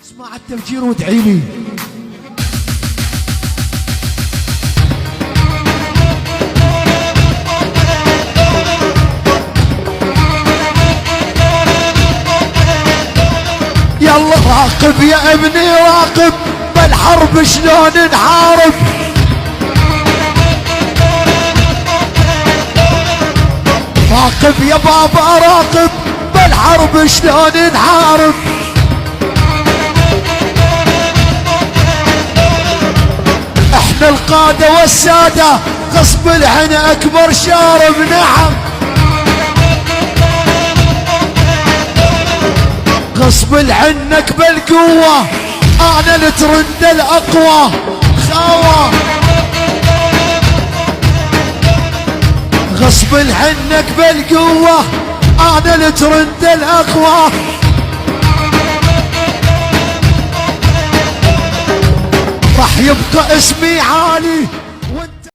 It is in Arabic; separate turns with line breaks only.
اسمع التفجير وادعي لي. يلا راقب يا ابني راقب، بالحرب شلون نحارب. راقب يا بابا راقب، بالحرب شلون نحارب. احنا القادة والسادة، غصب العين اكبر شارب. نعم غصب عنك بالقوة، انا الترند الاقوى. خاوة غصب عنك بالقوة، انا الترند الاقوى. راح يبقى اسمي عالي